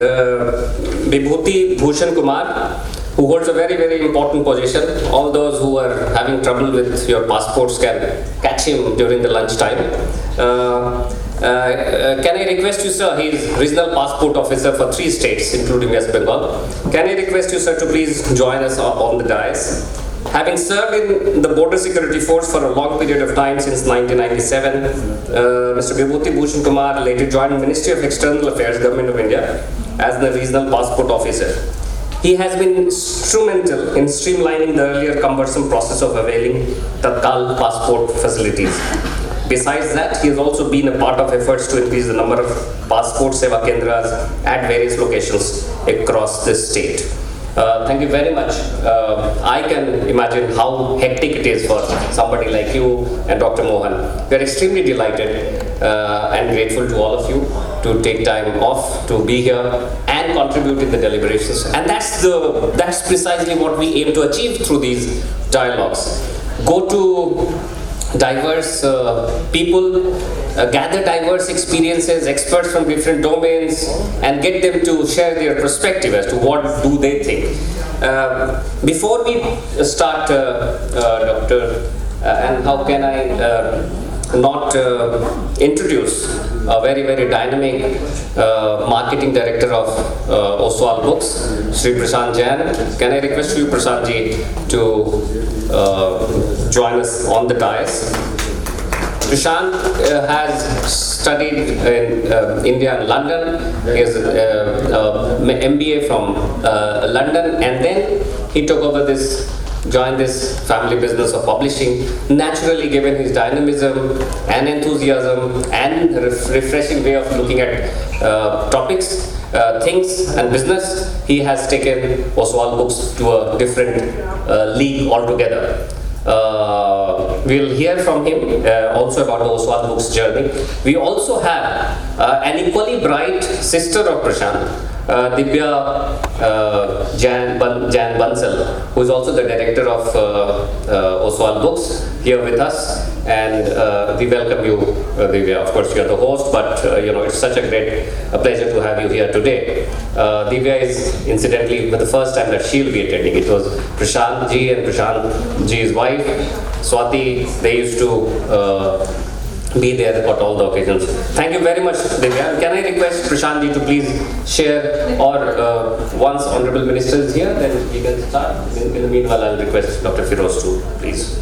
Vibhuti Bhushan Kumar, who holds a very, very important position. All those who are having trouble with your passports can catch him during the lunchtime. Can I request you, sir, he is regional passport officer for 3 states, including West Bengal. Can I request you, sir, to please join us on the dais? Having served in the Border Security Force for a long period of time since 1997, Mr. Vibhuti Bhushan Kumar later joined Ministry of External Affairs, Government of India, as the regional passport officer. He has been instrumental in streamlining the earlier cumbersome process of availing Tatkal passport facilities. Besides that, he has also been a part of efforts to increase the number of passport seva kendras at various locations across this state. Thank you very much. I can imagine how hectic it is for somebody like you and Dr. Mohan. We are extremely delighted and grateful to all of you to take time off to be here and contribute in the deliberations. And that's precisely what we aim to achieve through these dialogues. Go to diverse people, gather diverse experiences, experts from different domains, and get them to share their perspective as to what do they think. Before we start, Doctor, and how can I not introduce a very, very dynamic marketing director of Oswaal Books, Sri Prashant Jain. Can I request you, Prashant ji, to join us on the dais? Prashant has studied in India and London. He has MBA from London, and then he took over joined this family business of publishing. Naturally, given his dynamism and enthusiasm and refreshing way of looking at topics, things and business, he has taken Oswaal Books to a different league altogether. We'll hear from him also about the Oswaal Books journey. We also have an equally bright sister of Prashant, Divya Jain Bansal, who is also the director of Oswaal Books, here with us. And we welcome you, Divya. Of course, you are the host, but it's such a great pleasure to have you here today. Divya is incidentally for the first time that she'll be attending. It was Prashant ji and Prashant ji's wife, Swati. They used to be there at all the occasions. Thank you very much, Divya. Can I request Prashant ji to please share, or once Honorable Minister is here, then we can start. In the meanwhile, I'll request Dr. Firoz to please.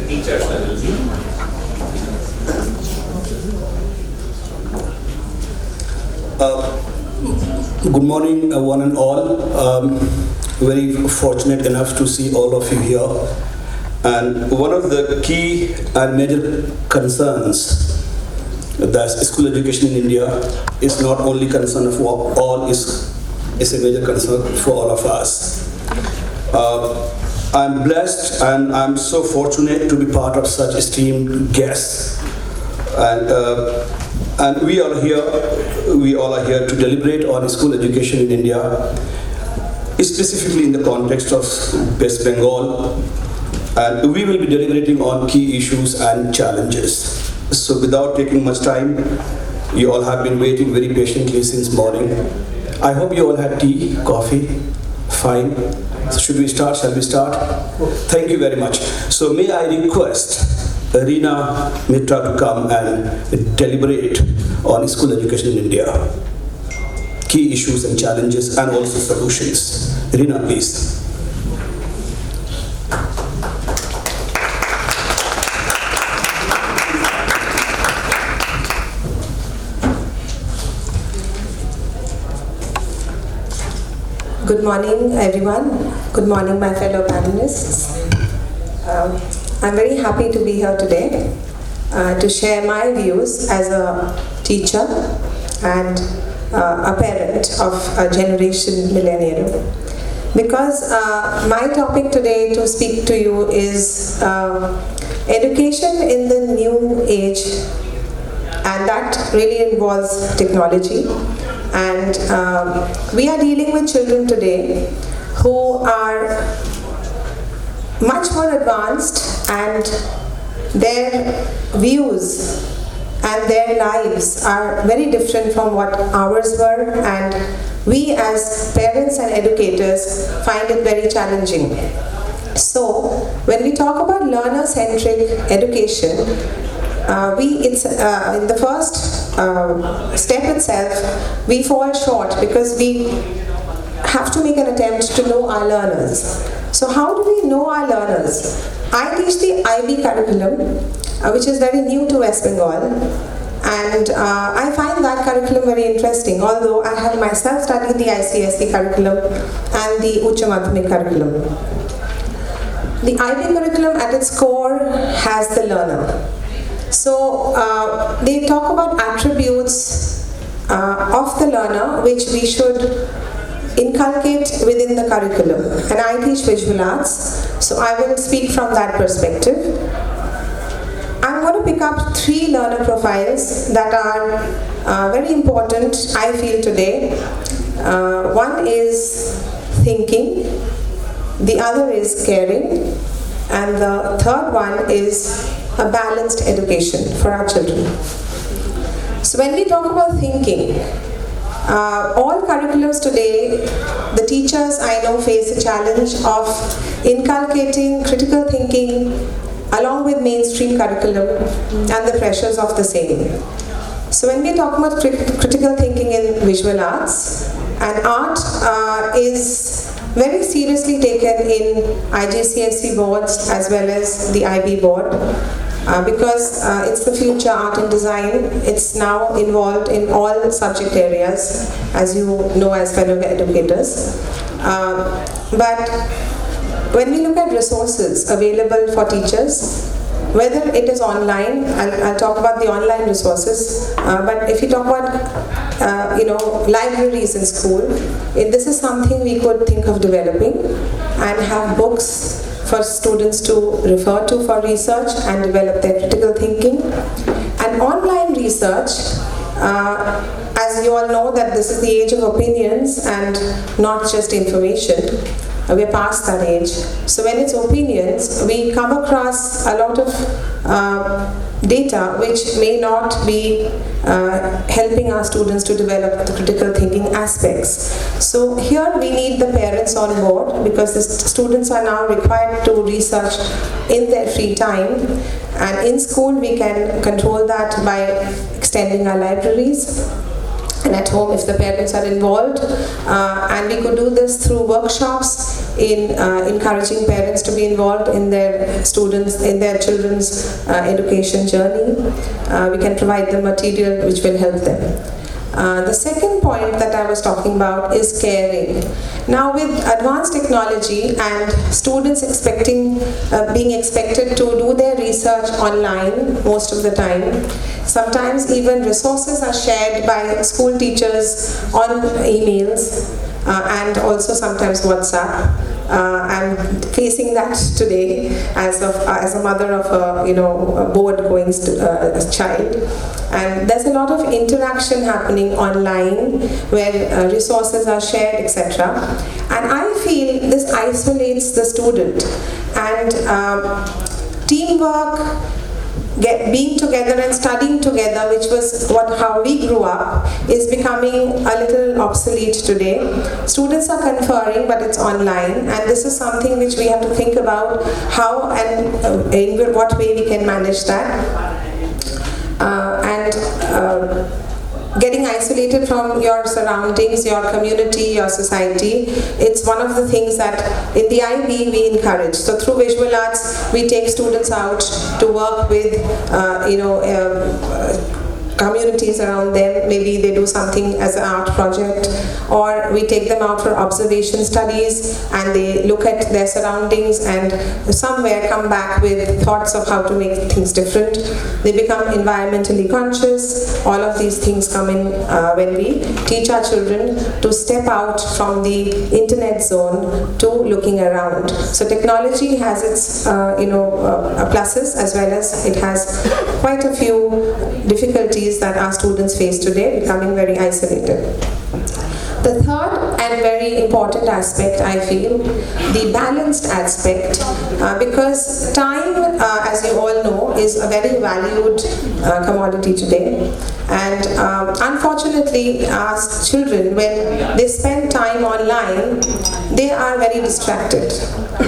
Teachers will be. Good morning, one and all. Very fortunate enough to see all of you here. And one of the key and major concerns that school education in India is not only concern for all, is a major concern for all of us. I'm blessed and I'm so fortunate to be part of such esteemed guests. And we all are here to deliberate on school education in India, specifically in the context of West Bengal. And we will be deliberating on key issues and challenges. So without taking much time, you all have been waiting very patiently since morning. I hope you all had tea, coffee. Fine. So should we start? Shall we start? Thank you very much. So may I request Reena Mitra to come and deliberate on school education in India, key issues and challenges, and also solutions. Reena, please. Good morning, everyone. Good morning, my fellow panelists. I'm very happy to be here today to share my views as a teacher and a parent of a generation millennial. Because my topic today to speak to you is education in the new age, and that really involves technology. And we are dealing with children today who are much more advanced and their views and their lives are very different from what ours were, and we as parents and educators find it very challenging. So, when we talk about learner-centric education, it's in the first step itself, we fall short because we have to make an attempt to know our learners. So how do we know our learners? I teach the IB curriculum, which is very new to West Bengal, and I find that curriculum very interesting, although I have myself studied the ICSE curriculum and the Ucha Madhyamik curriculum. The IB curriculum at its core has the learner. So they talk about attributes of the learner which we should inculcate within the curriculum. And I teach visual arts, so I will speak from that perspective. I'm going to pick up 3 learner profiles that are very important, I feel, today. One is thinking, the other is caring, and the third one is a balanced education for our children. So when we talk about thinking, all curriculums today, the teachers I know face a challenge of inculcating critical thinking along with mainstream curriculum and the pressures of the same. So when we talk about critical thinking in visual arts, and art is very seriously taken in IGCSE boards as well as the IB board, because it's the future art and design. It's now involved in all subject areas, as you know as fellow educators. But when we look at resources available for teachers, whether it is online, I'll talk about the online resources, but if you talk about libraries in school, this is something we could think of developing and have books for students to refer to for research and develop their critical thinking. And online research, as you all know, that this is the age of opinions and not just information. We're past that age. So when it's opinions, we come across a lot of data which may not be helping our students to develop the critical thinking aspects. So here we need the parents on board, because the students are now required to research in their free time, and in school we can control that by extending our libraries. And at home, if the parents are involved, and we could do this through workshops in encouraging parents to be involved in their children's education journey. We can provide them material which will help them. The second point that I was talking about is caring. Now, with advanced technology and students being expected to do their research online most of the time, sometimes even resources are shared by school teachers on emails and also sometimes WhatsApp. I'm facing that today as a mother of a board-going child, and there's a lot of interaction happening online where resources are shared, etc. And I feel this isolates the student, and teamwork, being together and studying together, which was how we grew up, is becoming a little obsolete today. Students are conferring, but it's online, and this is something which we have to think about how and in what way we can manage that. Getting isolated from your surroundings, your community, your society, it's one of the things that in the IB we encourage. So through visual arts, we take students out to work with communities around them. Maybe they do something as an art project, or we take them out for observation studies and they look at their surroundings and somewhere come back with thoughts of how to make things different. They become environmentally conscious. All of these things come in when we teach our children to step out from the internet zone to looking around. So technology has its pluses as well as it has quite a few difficulties that our students face today, becoming very isolated. The third and very important aspect, I feel, the balanced aspect, because time, as you all know, know, is a very valued commodity today. And unfortunately, our children, when they spend time online, they are very distracted.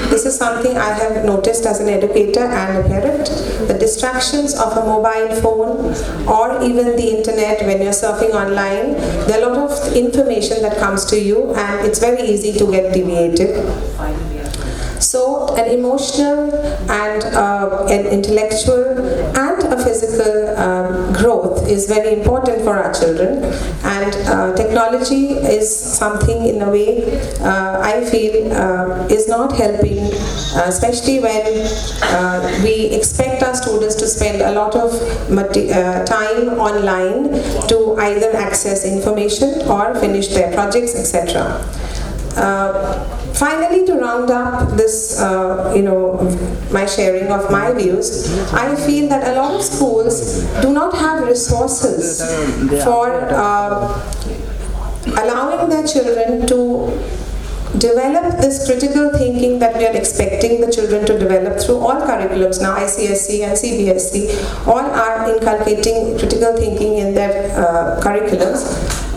This is something I have noticed as an educator and a parent. The distractions of a mobile phone or even the internet when you're surfing online, there are a lot of information that comes to you and it's very easy to get deviated. So an emotional and an intellectual and a physical growth is very important for our children, and technology is something in a way I feel is not helping, especially when we expect our students to spend a lot of time online to either access information or finish their projects, etc. Finally, to round up this, my sharing of my views, I feel that a lot of schools do not have resources for allowing their children to develop this critical thinking that we are expecting the children to develop through all curriculums. Now ICSE and CBSE all are inculcating critical thinking in their curriculums,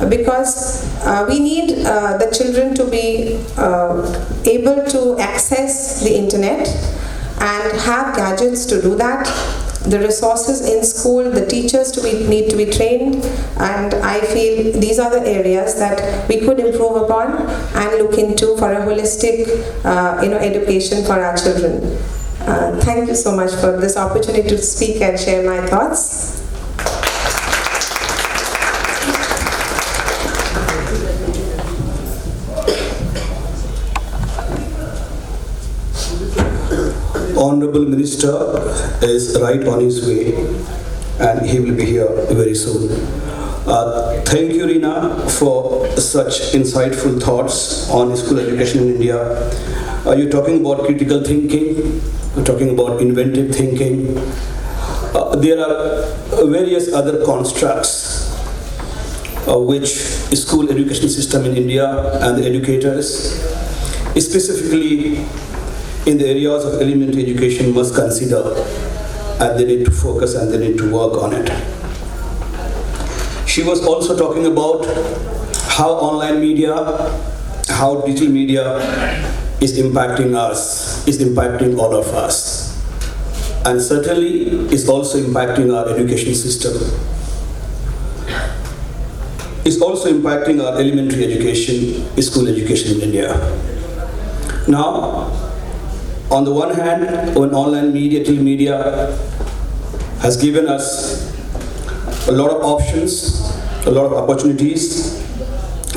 because we need the children to be able to access the internet and have gadgets to do that. The resources in school, the teachers need to be trained, and I feel these are the areas that we could improve upon and look into for a holistic education for our children. Thank you so much for this opportunity to speak and share my thoughts. Honorable Minister is right on his way and he will be here very soon. Thank you, Reena, for such insightful thoughts on school education in India. You're talking about critical thinking, you're talking about inventive thinking. There are various other constructs which school education system in India and the educators, specifically in the areas of elementary education, must consider, and they need to focus and they need to work on it. She was also talking about how online media, how digital media is impacting us, is impacting all of us, and certainly is also impacting our education system. It's also impacting our elementary education, school education in India. Now, on the one hand, when online media, digital media has given us a lot of options, a lot of opportunities,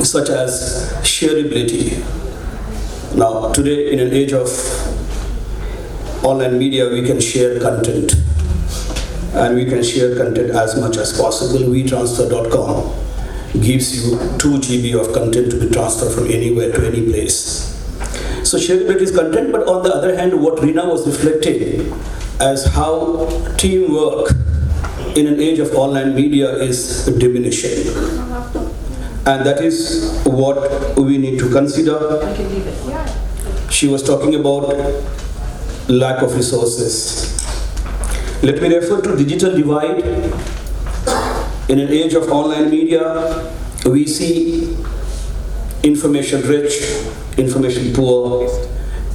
such as shareability. Now, today, in an age of online media, we can share content, and we can share content as much as possible. WeTransfer.com gives you 2 GB of content to be transferred from anywhere to any place. So shareability is content, but on the other hand, what Reena was reflecting as how teamwork in an age of online media is diminishing. And that is what we need to consider. She was talking about lack of resources. Let me refer to digital divide. In an age of online media, we see information rich, information poor,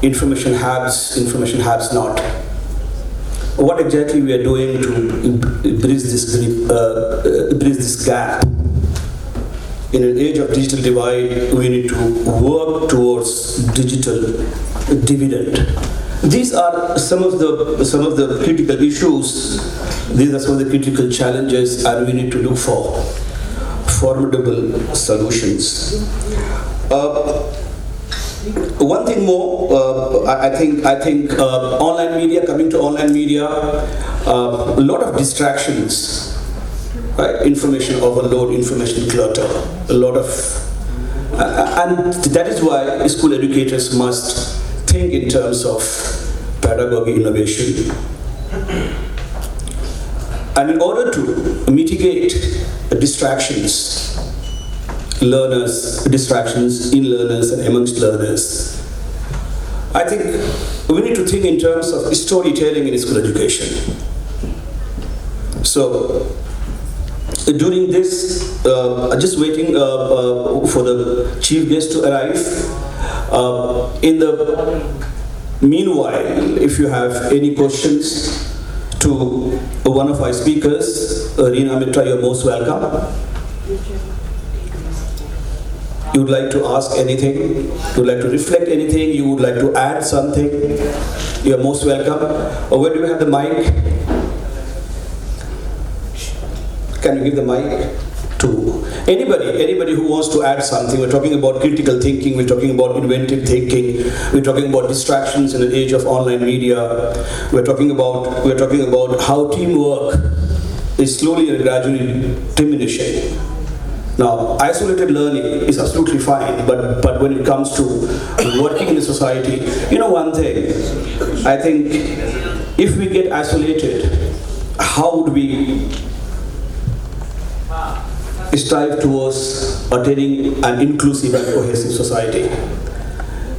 information haves not. What exactly we are doing to bridge this gap? In an age of digital divide, we need to work towards digital dividend. These are some of the critical issues. These are some of the critical challenges, and we need to look for formidable solutions. One thing more, I think online media, coming to online media, a lot of distractions, right? Information overload, information clutter, a lot of, and that is why school educators must think in terms of pedagogy innovation. And in order to mitigate distractions in learners and amongst learners, I think we need to think in terms of storytelling in school education. So during this, just waiting for the chief guest to arrive. In the meanwhile, if you have any questions to one of our speakers, Reena Mitra, you're most welcome. You would like to ask anything, you would like to reflect anything, you would like to add something, you're most welcome. Or where do we have the mic? Can you give the mic to anybody who wants to add something? We're talking about critical thinking, we're talking about inventive thinking, we're talking about distractions in the age of online media, we're talking about how teamwork is slowly and gradually diminishing. Now, isolated learning is absolutely fine, but when it comes to working in a society, you know one thing, I think if we get isolated, how would we strive towards attaining an inclusive and cohesive society?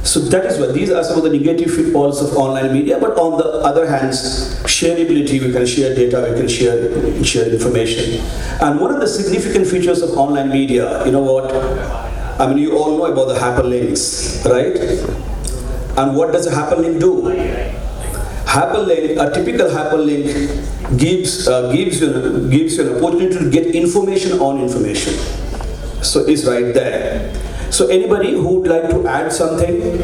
So that is what, these are some of the negative pitfalls of online media, but on the other hand, shareability, we can share data, we can share information. And one of the significant features of online media, you know what, I mean, you all know about the hyperlinks, right? And what does a hyperlink do? Hyperlink, a typical hyperlink gives you an opportunity to get information on information. So it's right there. So anybody who would like to add something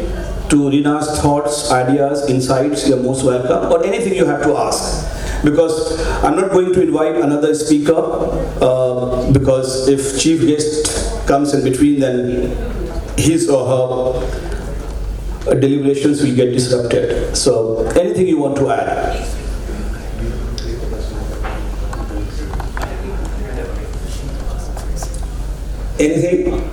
to Reena's thoughts, ideas, insights, you're most welcome, or anything you have to ask. Because I'm not going to invite another speaker, because if chief guest comes in between, then his or her deliberations will get disrupted. So anything you want to add? Anything?